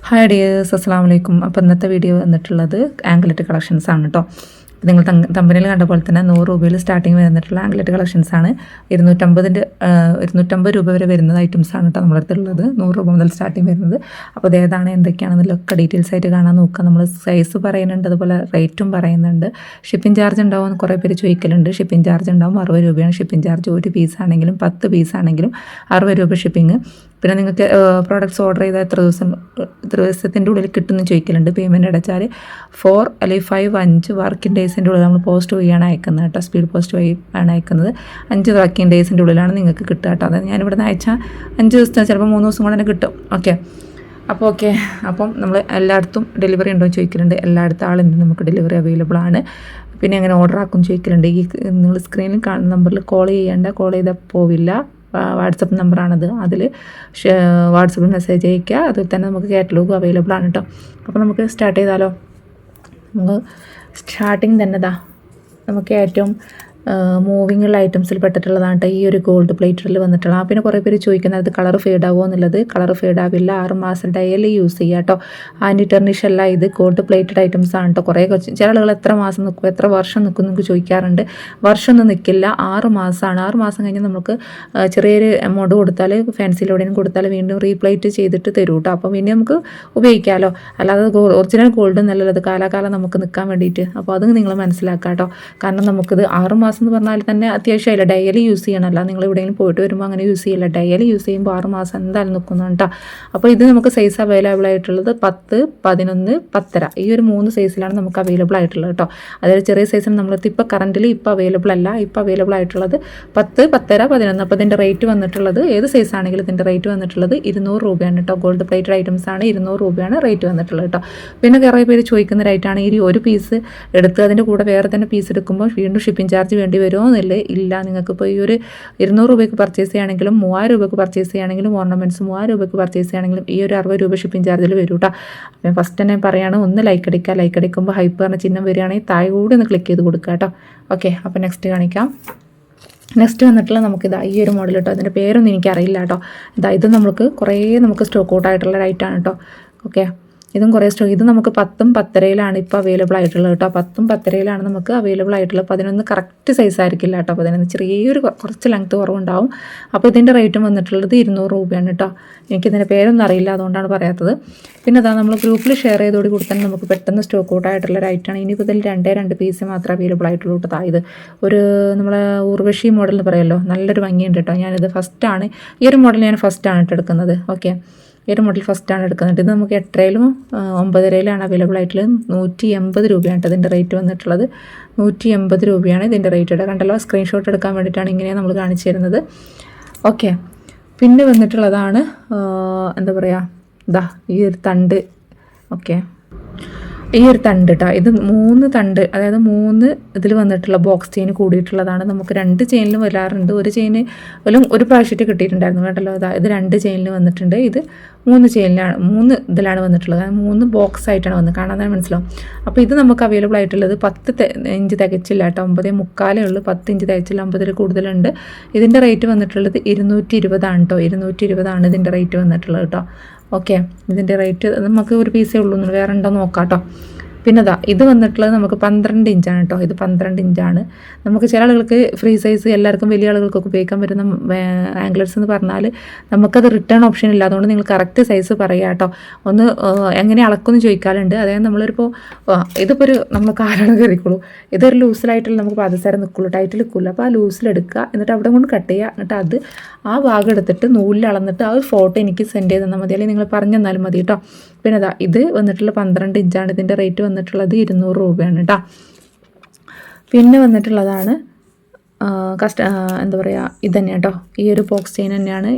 Hi dears, അസ്സലാമു അലൈക്കും. അപ്പോൾ ഇന്നത്തെ വീഡിയോ വന്നിട്ടുള്ളത് ആംഗ്ലറ്റ് കളക്ഷൻസ് ആണ് കേട്ടോ. അപ്പോൾ നിങ്ങൾ തമ്പനിയിൽ കണ്ട പോലെ തന്നെ 100 രൂപയിൽ സ്റ്റാർട്ടിങ് വരുന്നിട്ടുള്ള ആംഗ്ലറ്റ് കളക്ഷൻസ് ആണ്. 250 രൂപ വരെ വരുന്ന ഐറ്റംസ് ആണ് കേട്ടോ നമ്മുടെ അടുത്തുള്ളത്. 100 രൂപ മുതൽ സ്റ്റാർട്ടിങ് വരുന്നത്. അപ്പോൾ അത് ഏതാണ് എന്തൊക്കെയാണെന്നൊക്കെ ഡീറ്റെയിൽസ് ആയിട്ട് കാണാൻ നോക്കുക. നമ്മൾ സൈസ് പറയുന്നുണ്ട്, അതുപോലെ റേറ്റും പറയുന്നുണ്ട്. ഷിപ്പിംഗ് ചാർജ് ഉണ്ടാവും എന്ന് കുറേ പേര് ചോദിക്കലുണ്ട്. ഷിപ്പിംഗ് ചാർജ് ഉണ്ടാവും, 60 രൂപയാണ് ഷിപ്പിംഗ് ചാർജ്. ഒരു പീസ് ആണെങ്കിലും 10 പീസ് ആണെങ്കിലും 60 രൂപ ഷിപ്പിംഗ്. പിന്നെ നിങ്ങൾക്ക് പ്രോഡക്റ്റ്സ് ഓർഡർ ചെയ്താൽ എത്ര ദിവസത്തിൻ്റെ ഉള്ളിൽ കിട്ടുമെന്ന് ചോദിക്കലുണ്ട്. പേയ്മെൻറ്റ് അടച്ചാൽ 4 അല്ലെങ്കിൽ 5 വർക്കിംഗ് ഡേയ്സിൻ്റെ ഉള്ളിൽ നമ്മൾ പോസ്റ്റ് വഴിയാണ് അയക്കുന്നത് കേട്ടോ. സ്പീഡ് പോസ്റ്റ് വഴി ആണ് അയക്കുന്നത്. 5 വർക്കിംഗ് ഡേയ്സിൻ്റെ ഉള്ളിലാണ് നിങ്ങൾക്ക് കിട്ടുക കേട്ടോ. അതായത് ഞാനിവിടെ നിന്ന് അയച്ചാൽ 5 ദിവസത്തെ ചിലപ്പോൾ 3 ദിവസം കൊണ്ട് തന്നെ കിട്ടും. ഓക്കെ, അപ്പം നമ്മൾ എല്ലായിടത്തും ഡെലിവറി ഉണ്ടോ എന്ന് ചോദിക്കലുണ്ട്. എല്ലായിടത്തും ആളിന്ന് നമുക്ക് ഡെലിവറി അവൈലബിൾ ആണ്. പിന്നെ എങ്ങനെ ഓർഡർ ആക്കും ചോദിക്കലുണ്ട്. ഈ നിങ്ങൾ സ്ക്രീനിൽ കാണുന്ന നമ്പറിൽ കോൾ ചെയ്താൽ പോവില്ല. വാട്സപ്പ് നമ്പറാണത്. അതിൽ വാട്സപ്പിൽ മെസ്സേജ് അയയ്ക്കുക. അതിൽ തന്നെ നമുക്ക് കാറ്റലോഗ് അവൈലബിൾ ആണ് കേട്ടോ. അപ്പോൾ നമുക്ക് സ്റ്റാർട്ട് ചെയ്താലോ? നമുക്ക് സ്റ്റാർട്ടിങ് തന്നെ നമുക്ക് ഏറ്റവും മൂവിങ്ങുള്ള ഐറ്റംസിൽ പെട്ടിട്ടുള്ളതാണ് കേട്ടോ ഈ ഒരു ഗോൾഡ് പ്ലേറ്ററിൽ വന്നിട്ടുള്ള. പിന്നെ കുറേ പേര് ചോദിക്കുന്നത് കളർ ഫെയ്ഡ് ആവുമോ എന്നുള്ളത്. കളർ ഫെയ്ഡ് ആവില്ല. 6 മാസം ഡെയിലി യൂസ് ചെയ്യുക കേട്ടോ. ആൻറ്റി ടെർണിഷ് അല്ല, ഇത് ഗോൾഡ് പ്ലേറ്റഡ് ഐറ്റംസ് ആണ് കേട്ടോ. കുറേ ചില ആളുകൾ എത്ര മാസം നിൽക്കും, എത്ര വർഷം നിൽക്കും എന്നൊക്കെ ചോദിക്കാറുണ്ട്. വർഷമൊന്നും നിൽക്കില്ല, 6 മാസമാണ്. 6 മാസം കഴിഞ്ഞ് നമുക്ക് ചെറിയൊരു എമൗണ്ട് കൊടുത്താൽ ഫാൻസിയിലൂടെയും കൊടുത്താൽ വീണ്ടും റീപ്ലേറ്റ് ചെയ്തിട്ട് തരും കേട്ടോ. അപ്പോൾ പിന്നെ നമുക്ക് ഉപയോഗിക്കാമല്ലോ. അല്ലാതെ ഒറിജിനൽ ഗോൾഡ് നല്ലത് കാലാകാലം നമുക്ക് നിൽക്കാൻ വേണ്ടിയിട്ട്. അപ്പോൾ അത് നിങ്ങൾ മനസ്സിലാക്കുക കേട്ടോ. കാരണം നമുക്കിത് 6 മാസം എന്ന് പറഞ്ഞാൽ തന്നെ അത്യാവശ്യമായില്ല. Daily use ചെയ്യണമല്ല. നിങ്ങൾ എവിടെയെങ്കിലും പോയിട്ട് വരുമ്പോൾ അങ്ങനെ യൂസ് ചെയ്യില്ല. ഡെയിലി യൂസ് ചെയ്യുമ്പോൾ 6 മാസം എന്തായാലും നിൽക്കുന്നു കേട്ടോ. അപ്പോൾ ഇത് നമുക്ക് സൈസ് അവൈലബിൾ ആയിട്ടുള്ളത് 10, 11, 10.5 ഈ ഒരു 3 സൈസിലാണ് നമുക്ക് അവൈലബിൾ ആയിട്ടുള്ളത് കേട്ടോ. അതായത് ചെറിയ സൈസിന് നമ്മളിപ്പോൾ ഇപ്പോൾ കറൻറ്റിൽ ഇപ്പോൾ അവൈലബിൾ അല്ല. ഇപ്പോൾ അവൈലബിൾ ആയിട്ടുള്ളത് 10, 10.5, 11. അപ്പോൾ ഇതിൻ്റെ റേറ്റ് വന്നിട്ടുള്ളത് ഏത് സൈസ് ആണെങ്കിലും ഇതിൻ്റെ റേറ്റ് വന്നിട്ടുള്ളത് 200 രൂപയാണ് കേട്ടോ. ഗോൾഡ് പ്ലേറ്റഡ് ഐറ്റംസ് ആണ്. 200 രൂപയാണ് റേറ്റ് വന്നിട്ടുള്ളത് കേട്ടോ. പിന്നെ കുറേ പേര് ചോദിക്കുന്ന റേറ്റാണ് ഈ ഒരു പീസ് എടുത്ത് അതിൻ്റെ കൂടെ വേറെ തന്നെ പീസ് എടുക്കുമ്പോൾ വീണ്ടും ഷിപ്പിംഗ് ചാർജ് വേണ്ടി വരുമോ എന്നില്ലേ? ഇല്ല. നിങ്ങൾക്കിപ്പോൾ ഈ ഒരു 200 രൂപയ്ക്ക് പർച്ചേസ് ചെയ്യുകയാണെങ്കിലും 3000 രൂപയ്ക്ക് പർച്ചേസ് ചെയ്യുകയാണെങ്കിലും ഓർണമെൻറ്റ്സ് 3000 രൂപയ്ക്ക് പർച്ചേസ് ചെയ്യുകയാണെങ്കിലും ഈ ഒരു 60 രൂപ ഷിപ്പിംഗ് ചാർജിൽ വരും കേട്ടോ. അപ്പം ഫസ്റ്റ് തന്നെ പറയുകയാണ്, ഒന്ന് ലൈക്ക് അടിക്കുക. ലൈക്ക് അടിക്കുമ്പോൾ ഹൈപ്പ് പറഞ്ഞ ചിഹ്നം വരികയാണെങ്കിൽ താഴെ കൂടി ഒന്ന് ക്ലിക്ക് ചെയ്ത് കൊടുക്കുക കേട്ടോ. ഓക്കെ, അപ്പോൾ നെക്സ്റ്റ് കാണിക്കാം. നെക്സ്റ്റ് വന്നിട്ടുള്ള നമുക്കിതാ ഈ ഒരു മോഡൽ കേട്ടോ. അതിൻ്റെ പേരൊന്നും എനിക്കറിയില്ല കേട്ടോ. ഇത് നമുക്ക് സ്റ്റോക്ക് ഔട്ട് ആയിട്ടുള്ള റൈറ്റാണ് കേട്ടോ. ഓക്കെ, ഇതും കുറേ ഇത് നമുക്ക് 10ഉം 10.5 ഇപ്പോൾ അവൈലബിൾ ആയിട്ടുള്ളത് കേട്ടോ. 10ഉം 10.5 നമുക്ക് അവൈലബിൾ ആയിട്ടുള്ളത്. 11 കറക്റ്റ് സൈസ് ആയിരിക്കില്ല കേട്ടോ. 11 ചെറിയൊരു കുറച്ച് ലെങ്ത്ത് കുറവുണ്ടാവും. അപ്പോൾ ഇതിൻ്റെ റേറ്റും വന്നിട്ടുള്ളത് 200 രൂപയാണ് കേട്ടോ. എനിക്കിതിൻ്റെ പേരൊന്നും അറിയില്ല, അതുകൊണ്ടാണ് പറയാത്തത്. പിന്നെ നമ്മൾ ഗ്രൂപ്പിൽ ഷെയർ ചെയ്തോടി കൊടുത്താൽ നമുക്ക് പെട്ടെന്ന് സ്റ്റോക്ക് ഔട്ട് ആയിട്ടുള്ള റൈറ്റാണ്. ഇനിയിപ്പോൾ ഇതിൽ 2 പീസ് മാത്രമേ അവൈലബിൾ ആയിട്ടുള്ളൂ കേട്ടോ. ഇത് ഒരു നമ്മളെ ഊർവശി മോഡൽ എന്ന് പറയുമല്ലോ, നല്ലൊരു ഭംഗിയുണ്ട് കേട്ടോ. ഞാനിത് ഫസ്റ്റാണ്, ഈ ഒരു മോഡൽ ഞാൻ ഫസ്റ്റാണ് കേട്ടോ എടുക്കുന്നത്. ഓക്കെ, ഈ ഒരു മോഡൽ ഫസ്റ്റാണ് എടുക്കുന്നത്. ഇത് നമുക്ക് 8.5 9.5 അവൈലബിൾ ആയിട്ടുള്ളത്. 180 രൂപയാണ് ഇതിൻ്റെ റേറ്റ് വന്നിട്ടുള്ളത്. 180 രൂപയാണ് ഇതിൻ്റെ റേറ്റ്. കണ്ടല്ലോ, സ്ക്രീൻഷോട്ട് എടുക്കാൻ വേണ്ടിയിട്ടാണ് ഇങ്ങനെ നമ്മൾ കാണിച്ചു തരുന്നത്. ഓക്കെ, പിന്നെ വന്നിട്ടുള്ളതാണ് എന്താ പറയുക, ഈ ഒരു തണ്ട്. ഓക്കെ, ഈ ഒരു തണ്ട് കേട്ടോ. ഇത് 3 തണ്ട്, അതായത് 3 ഇതിൽ വന്നിട്ടുള്ള ബോക്സ് ചെയിൻ കൂടിയിട്ടുള്ളതാണ്. നമുക്ക് 2 ചെയിനിലും വരാറുണ്ട്. ഒരു ചെയിന് ഒരു പ്രാവശ്യമായിട്ട് കിട്ടിയിട്ടുണ്ടായിരുന്നു കേട്ടല്ലോ. ഇത് 2 ചെയിനിൽ വന്നിട്ടുണ്ട്. ഇത് 3 ചെയിനിലാണ്, 3 ഇതിലാണ് വന്നിട്ടുള്ളത്. 3 ബോക്സ് ആയിട്ടാണ് വന്നത്, കാണാൻ തന്നെ മനസ്സിലാവും. അപ്പോൾ ഇത് നമുക്ക് അവൈലബിൾ ആയിട്ടുള്ളത് 10 ഇഞ്ച് തികച്ചില്ല കേട്ടോ. 9.75 ഉള്ളൂ. 10 ഇഞ്ച് തികച്ചില്ല, 50 കൂടുതലുണ്ട്. ഇതിൻ്റെ റേറ്റ് വന്നിട്ടുള്ളത് 220 ആണ് കേട്ടോ. 220 ആണ് ഇതിൻ്റെ റേറ്റ് വന്നിട്ടുള്ളത് കേട്ടോ. ഓക്കെ, ഇതിൻ്റെ റേറ്റ് നമുക്ക് ഒരു പീസേ ഉള്ളൂ, വേറെ ഉണ്ടോ നോക്കാം കേട്ടോ. പിന്നെ ഇത് വന്നിട്ടുള്ളത് നമുക്ക് 12 ഇഞ്ചാണ് കേട്ടോ. ഇത് 12 ഇഞ്ചാണ്. നമുക്ക് ചില ആളുകൾക്ക് ഫ്രീ സൈസ്, എല്ലാവർക്കും വലിയ ആളുകൾക്കൊക്കെ ഉപയോഗിക്കാൻ പറ്റുന്ന ആംഗ്ലേഴ്സ് എന്ന് പറഞ്ഞാൽ നമുക്കത് റിട്ടേൺ ഓപ്ഷൻ ഇല്ല. അതുകൊണ്ട് നിങ്ങൾ കറക്റ്റ് സൈസ് പറയുക കേട്ടോ. ഒന്ന് എങ്ങനെ അളക്കുമെന്ന് ചോദിക്കാറുണ്ട്. അതായത് നമ്മളിപ്പോൾ ഇതിപ്പോൾ നമ്മൾ കാലാണ് കയറിക്കുള്ളൂ. ഇതൊരു ലൂസിലായിട്ടുള്ള നമുക്ക് പാദസരം നിൽക്കുള്ളൂ, ടൈറ്റിൽ നിൽക്കില്ല. അപ്പോൾ ആ ലൂസിലെടുക്കുക, എന്നിട്ട് അവിടെ കൊണ്ട് കട്ട് ചെയ്യുക. എന്നിട്ട് അത് ആ ഭാഗം എടുത്തിട്ട് നൂലിൽ അളന്നിട്ട് ആ ഒരു ഫോട്ടോ എനിക്ക് സെൻഡ് ചെയ്ത് തന്നാൽ മതി, അല്ലെങ്കിൽ നിങ്ങൾ പറഞ്ഞു തന്നാലും മതി കേട്ടോ. പിന്നെ ഇത് വന്നിട്ടുള്ള 12 ഇഞ്ചാണ്. ഇതിൻ്റെ റേറ്റ് വന്നിട്ടുള്ളത് 200 രൂപയാണ് കേട്ടോ. പിന്നെ വന്നിട്ടുള്ളതാണ് എന്താ പറയുക, ഇത് തന്നെ കേട്ടോ. ഈ ഒരു ബോക്സ് ചെയിൻ തന്നെയാണ്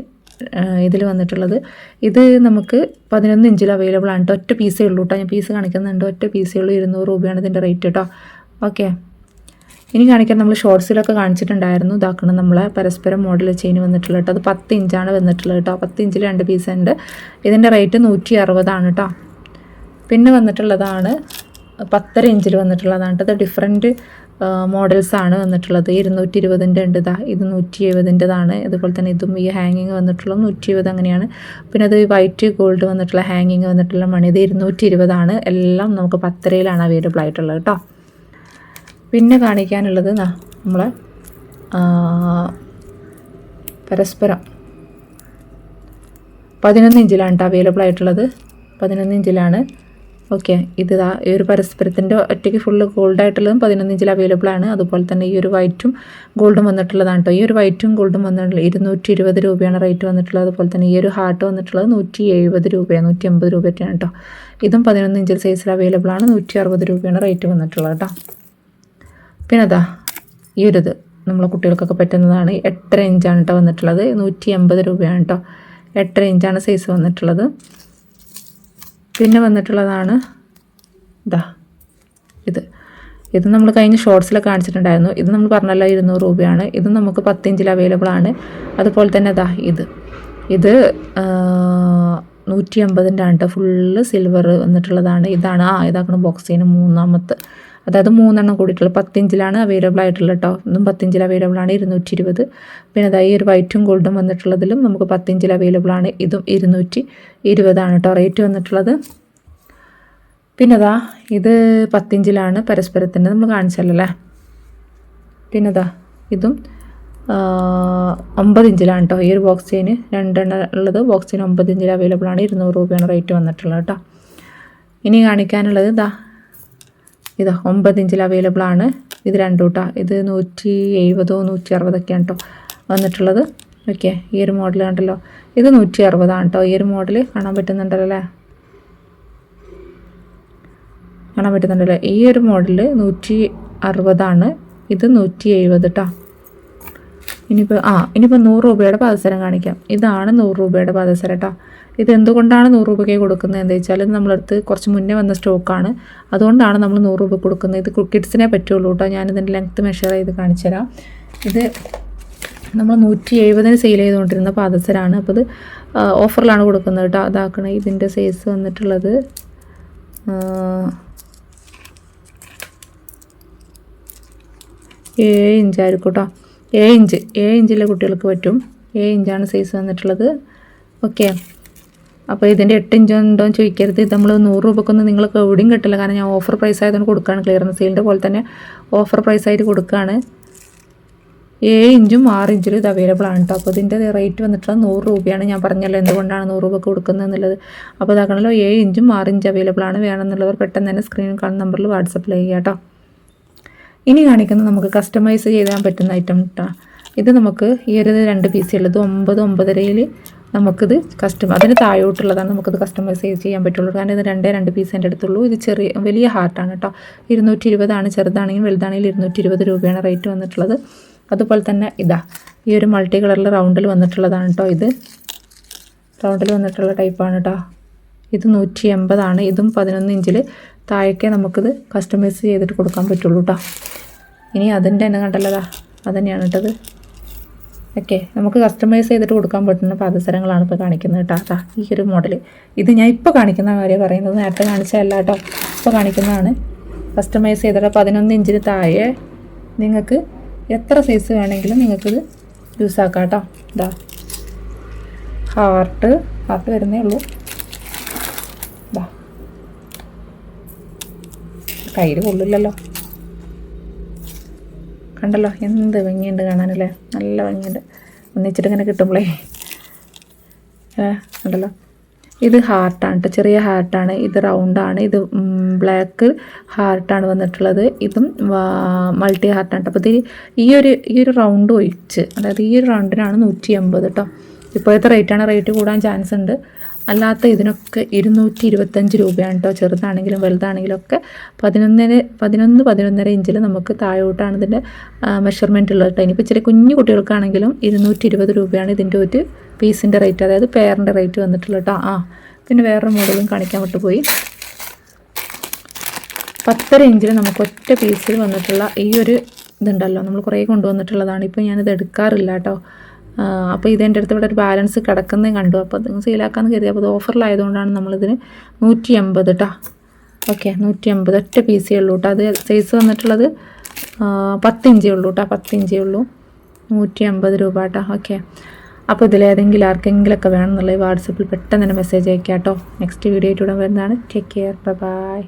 ഇതിൽ വന്നിട്ടുള്ളത്. ഇത് നമുക്ക് 11 ഇഞ്ചിൽ അവൈലബിൾ ആണ് കേട്ടോ. ഒറ്റ പീസേ ഉള്ളൂ കേട്ടോ. ഞാൻ പീസ് കാണിക്കുന്നുണ്ട്. ഒറ്റ പീസേ ഉള്ളൂ. 200 രൂപയാണ് ഇതിൻ്റെ റേറ്റ് കേട്ടോ. ഓക്കെ, ഇനി കാണിക്കാൻ നമ്മൾ ഷോർട്സിലൊക്കെ കാണിച്ചിട്ടുണ്ടായിരുന്നു. ഇതാക്കണം നമ്മളെ പരസ്പരം മോഡൽ ചെയിൻ വന്നിട്ടുള്ളത് കേട്ടോ. അത് 10 ഇഞ്ചാണ് വന്നിട്ടുള്ളത് കേട്ടോ. 10 ഇഞ്ചിൽ 2 പീസ് ഉണ്ട്. ഇതിൻ്റെ റേറ്റ് 160 ആണ് കേട്ടോ. പിന്നെ വന്നിട്ടുള്ളതാണ് 10.5 ഇഞ്ചിൽ വന്നിട്ടുള്ളതാണ് കേട്ടോ. അത് ഡിഫറെൻറ്റ് മോഡൽസാണ് വന്നിട്ടുള്ളത്. 220 ഉണ്ട്, ഇത് 170ൻ്റെതാണ്. അതുപോലെ തന്നെ ഇതും ഈ ഹാങ്ങിങ് വന്നിട്ടുള്ളത് 120 അങ്ങനെയാണ്. പിന്നെ അത് വൈറ്റ് ഗോൾഡ് വന്നിട്ടുള്ള ഹാങ്ങിങ് വന്നിട്ടുള്ള മണി ഇത് 220 എല്ലാം നമുക്ക് 10 അവൈലബിൾ ആയിട്ടുള്ളത് കേട്ടോ. പിന്നെ കാണിക്കാനുള്ളത് നമ്മളെ പരസ്പരം 11 ഇഞ്ചിലാണ് കേട്ടോ അവൈലബിൾ ആയിട്ടുള്ളത്. 11 ഇഞ്ചിലാണ്. ഓക്കെ, ഇത് ഈ ഒരു പരസ്പരത്തിൻ്റെ ഒറ്റയ്ക്ക് ഫുള്ള് ഗോൾഡായിട്ടുള്ളതും 11 ഇഞ്ചിൽ അവൈലബിൾ ആണ്. അതുപോലെ തന്നെ ഈ ഒരു വൈറ്റും ഗോൾഡും വന്നിട്ടുള്ളതാണ് കേട്ടോ. ഈ ഒരു വൈറ്റും ഗോൾഡും വന്നിട്ടുള്ളത് 220 രൂപയാണ് റേറ്റ് വന്നിട്ടുള്ളത്. അതുപോലെ തന്നെ ഈ ഒരു ഹാർട്ട് വന്നിട്ടുള്ളത് 170 രൂപയാണ്, 180 രൂപയൊക്കെയാണ് കേട്ടോ. ഇതും 11 ഇഞ്ചിൽ സൈസിൽ അവൈലബിൾ ആണ്. 160 രൂപയാണ് റേറ്റ് വന്നിട്ടുള്ളത് കേട്ടോ. പിന്നെ ഈ ഒരു നമ്മളെ കുട്ടികൾക്കൊക്കെ പറ്റുന്നതാണ്. 8.5 ഇഞ്ചാണ് കേട്ടോ വന്നിട്ടുള്ളത്. 180 രൂപയാണ് കേട്ടോ. 8.5 ഇഞ്ചാണ് സൈസ് വന്നിട്ടുള്ളത്. പിന്നെ വന്നിട്ടുള്ളതാണ് ഇത് നമ്മൾ കഴിഞ്ഞ ഷോർട്സിലൊക്കെ കാണിച്ചിട്ടുണ്ടായിരുന്നു. ഇത് നമ്മൾ പറഞ്ഞല്ലോ 200 രൂപയാണ്. ഇത് നമുക്ക് 10 ഇഞ്ചിൽ അവൈലബിൾ ആണ്. അതുപോലെ തന്നെ ഇത് 150ൻ്റെ ആണ് കേട്ടോ. ഫുള്ള് സിൽവർ വന്നിട്ടുള്ളതാണ്. ഇതാക്കണം ബോക്സിന് മൂന്നാമത്തെ, അതായത് 3 കൂടിയിട്ടുള്ളത് 10 ഇഞ്ചിലാണ് അവൈലബിൾ ആയിട്ടുള്ളത് കേട്ടോ. ഇതും 10 ഇഞ്ചിൽ അവൈലബിൾ ആണ്, 220. പിന്നെ ഈ ഒരു വൈറ്റും ഗോൾഡും വന്നിട്ടുള്ളതിലും നമുക്ക് 10 ഇഞ്ചിൽ അവൈലബിൾ ആണ്. ഇതും 220 ആണ് കേട്ടോ റേറ്റ് വന്നിട്ടുള്ളത്. പിന്നെ ഇത് 10 ഇഞ്ചിലാണ് പരസ്പരത്തിൻ്റെ നമ്മൾ കാണിച്ചല്ലേ. പിന്നെ ഇതും 9 ഇഞ്ചിലാണ് കേട്ടോ. ഈ ഒരു ബോക്സ് ചെയിന് 2 ഉള്ളത് ബോക്സ് ചെയിൻ 9 ഇഞ്ചിൽ അവൈലബിൾ ആണ്. 200 രൂപയാണ് റേറ്റ് വന്നിട്ടുള്ളത് കേട്ടോ. ഇനി കാണിക്കാനുള്ളത് 9 ഇഞ്ചിൽ അവൈലബിൾ ആണ്. ഇത് രണ്ടും കേട്ടോ. ഇത് 170 160 കേട്ടോ വന്നിട്ടുള്ളത്. ഓക്കെ, ഈ ഒരു മോഡൽ കണ്ടല്ലോ. ഇത് 160 കേട്ടോ. ഈ ഒരു മോഡൽ കാണാൻ പറ്റുന്നുണ്ടല്ലോ ഈ ഒരു മോഡൽ 160. ഇത് 170 കേട്ടോ. ഇനിയിപ്പോൾ 100 രൂപയുടെ പാദസരം കാണിക്കാം. ഇതാണ് 100 രൂപയുടെ പാദസരം കേട്ടോ. ഇത് എന്തുകൊണ്ടാണ് 100 രൂപയ്ക്ക് കൊടുക്കുന്നത് എന്ന് വെച്ചാൽ നമ്മളടുത്ത് കുറച്ച് മുന്നേ വന്ന സ്റ്റോക്കാണ്, അതുകൊണ്ടാണ് നമ്മൾ 100 രൂപ കൊടുക്കുന്നത്. ഇത് കിഡ്സിനെ പറ്റുള്ളൂ കേട്ടോ. ഞാനിതിൻ്റെ ലെങ്ത്ത് മെഷർ ചെയ്ത് കാണിച്ചു തരാം. ഇത് നമ്മൾ 170 സെയിൽ ചെയ്തുകൊണ്ടിരുന്ന പാദസരമാണ്. അപ്പോൾ ഇത് ഓഫറിലാണ് കൊടുക്കുന്നത് കേട്ടോ. അതാക്കണേ. ഇതിൻ്റെ സൈസ് വന്നിട്ടുള്ളത് 7 ഇഞ്ചായിരിക്കും കേട്ടോ. 7 ഇഞ്ചിലെ കുട്ടികൾക്ക് പറ്റും. 7 ഇഞ്ചാണ് സൈസ് വന്നിട്ടുള്ളത്. ഓക്കെ, അപ്പോൾ ഇതിൻ്റെ 8 ഇഞ്ച് ഉണ്ടോ എന്ന് ചോദിക്കരുത്. ഇത് നമ്മൾ 100 രൂപക്കൊന്നും നിങ്ങൾക്ക് എവിടെയും കിട്ടില്ല. കാരണം ഞാൻ ഓഫർ പ്രൈസ് ആയതുകൊണ്ട് കൊടുക്കുകയാണ്. ക്ലിയറൻസ് സെയിലിൻ്റെ പോലെ തന്നെ ഓഫർ പ്രൈസായിട്ട് കൊടുക്കുകയാണ്. 7 ഇഞ്ചും 6 ഇഞ്ചിലും ഇത് അവൈലബിൾ ആണ് കേട്ടോ. അപ്പോൾ ഇതിൻ്റെ റേറ്റ് വന്നിട്ടുള്ളത് 100 രൂപയാണ്. ഞാൻ പറഞ്ഞല്ലോ എന്തുകൊണ്ടാണ് 100 രൂപക്ക് കൊടുക്കുന്നത് എന്നുള്ളത്. അപ്പോൾ ഇതാക്കണല്ലോ 7 ഇഞ്ചും 6 ഇഞ്ച് അവൈലബിൾ ആണ്. വേണമെന്നുള്ളവർ പെട്ടെന്ന് തന്നെ സ്ക്രീനിൽ കാണുന്ന നമ്പറിൽ വാട്സപ്പിൽ ചെയ്യുക കേട്ടോ. ഇനി കാണിക്കുന്നത് നമുക്ക് കസ്റ്റമൈസ് ചെയ്യാൻ പറ്റുന്ന ഐറ്റം കേട്ടോ. ഇത് നമുക്ക് ഈ ഒരു 2 പീസ് ഉള്ളത് 9 9.5 നമുക്കിത് അതിന് താഴോട്ടുള്ളതാണ് നമുക്കിത് കസ്റ്റമൈസ് ചെയ്യാൻ പറ്റുള്ളൂ. കാരണം ഇത് 2 പീസ് എൻ്റെ അടുത്തുള്ളൂ. ഇത് വലിയ ഹാർട്ടാണ് കേട്ടോ. 220 ആണ്. ചെറുതാണെങ്കിലും വലുതാണെങ്കിലും 220 രൂപയാണ് റേറ്റ് വന്നിട്ടുള്ളത്. അതുപോലെ തന്നെ ഈ ഒരു മൾട്ടി കളറിൽ റൗണ്ടിൽ വന്നിട്ടുള്ളതാണ് കേട്ടോ. ഇത് റൗണ്ടിൽ വന്നിട്ടുള്ള ടൈപ്പാണ് കേട്ടോ. ഇത് 180 ആണ്. ഇതും 11 ഇഞ്ചിൽ താഴേക്കേ നമുക്കിത് കസ്റ്റമൈസ് ചെയ്തിട്ട് കൊടുക്കാൻ പറ്റുള്ളൂ കേട്ടോ. ഇനി അതിൻ്റെ തന്നെ കണ്ടല്ലോ, അതുതന്നെയാണ് കേട്ടത്. ഓക്കെ, നമുക്ക് കസ്റ്റമൈസ് ചെയ്തിട്ട് കൊടുക്കാൻ പറ്റുന്ന പാദസരങ്ങളാണ് ഇപ്പോൾ കാണിക്കുന്നത് കേട്ടോ. ഈ ഒരു മോഡൽ ഇത് ഞാൻ ഇപ്പോൾ കാണിക്കുന്ന കാര്യം പറയുന്നത്, നേരത്തെ കാണിച്ചതല്ല കേട്ടോ. ഇപ്പോൾ കാണിക്കുന്നതാണ് കസ്റ്റമൈസ് ചെയ്തിട്ട് 11 ഇഞ്ചിന് താഴെ നിങ്ങൾക്ക് എത്ര സൈസ് വേണമെങ്കിലും നിങ്ങൾക്കിത് യൂസ് ആക്കാം കേട്ടോ. ഹാർട്ട് വരുന്നേ ഉള്ളൂ. കയ്യിൽ കൊള്ളില്ലല്ലോ. കണ്ടല്ലോ എന്ത് ഭംഗിയുണ്ട് കാണാനല്ലേ. നല്ല ഭംഗിയുണ്ട് ഒന്നിച്ചിട്ട് ഇങ്ങനെ കിട്ടുമ്പോഴേ. കണ്ടല്ലോ, ഇത് ഹാർട്ടാണ് കേട്ടോ. ചെറിയ ഹാർട്ടാണ്. ഇത് റൗണ്ടാണ്. ഇത് ബ്ലാക്ക് ഹാർട്ടാണ് വന്നിട്ടുള്ളത്. ഇതും മൾട്ടി ഹാർട്ടാണ് കേട്ടോ. അപ്പോൾ ഈ ഒരു റൗണ്ട് ഒഴിച്ച്, അതായത് ഈ ഒരു റൗണ്ടിനാണ് 180 കേട്ടോ. ഇപ്പോഴത്തെ റേറ്റ് കൂടാൻ ചാൻസ് ഉണ്ട്. അല്ലാത്ത ഇതിനൊക്കെ 225 രൂപയാണ് കേട്ടോ. ചെറുതാണെങ്കിലും വലുതാണെങ്കിലും ഒക്കെ 11 ഇഞ്ചിൽ നമുക്ക് താഴോട്ടാണ് ഇതിൻ്റെ മെഷർമെൻറ്റ് ഉള്ളത് കേട്ടോ. ഇനിയിപ്പോൾ ഇച്ചിരി കുഞ്ഞു കുട്ടികൾക്കാണെങ്കിലും 220 രൂപയാണ് ഇതിൻ്റെ ഒരു പീസിൻ്റെ റേറ്റ്, അതായത് പെയറിൻ്റെ റേറ്റ് വന്നിട്ടുള്ളത് കേട്ടോ. പിന്നെ വേറൊരു മോഡലും കാണിക്കാൻ വിട്ടുപോയി. 10 ഇഞ്ചിൽ നമുക്ക് ഒറ്റ പീസിൽ വന്നിട്ടുള്ള ഈ ഒരു ഇതുണ്ടല്ലോ, നമ്മൾ കുറേ കൊണ്ടുവന്നിട്ടുള്ളതാണ്. ഇപ്പോൾ ഞാനിത് എടുക്കാറില്ല കേട്ടോ. അപ്പോൾ ഇതെൻ്റെ അടുത്ത് ഇവിടെ ഒരു ബാലൻസ് കിടക്കുന്നതും കണ്ടു. അപ്പോൾ അത് സെയിലാക്കാമെന്ന് കരുതി. അപ്പോൾ അത് ഓഫറിലായതുകൊണ്ടാണ് നമ്മളിതിന് 180 കേട്ടോ. ഓക്കെ, 180 ഒറ്റ പീസേ ഉള്ളൂ കേട്ടോ. അത് സൈസ് വന്നിട്ടുള്ളത് 10 ഇഞ്ചേ ഉള്ളൂ കേട്ടോ, 10 ഇഞ്ചേ ഉള്ളൂ, 150 രൂപ കേട്ടോ. ഓക്കെ, അപ്പോൾ ഇതിലേതെങ്കിലും ആർക്കെങ്കിലുമൊക്കെ വേണമെന്നുള്ളത് വാട്സപ്പിൽ പെട്ടെന്ന് തന്നെ മെസ്സേജ് അയക്കാം കേട്ടോ. നെക്സ്റ്റ് വീഡിയോ ആയിട്ട് വരുന്നതാണ്. Take care, by.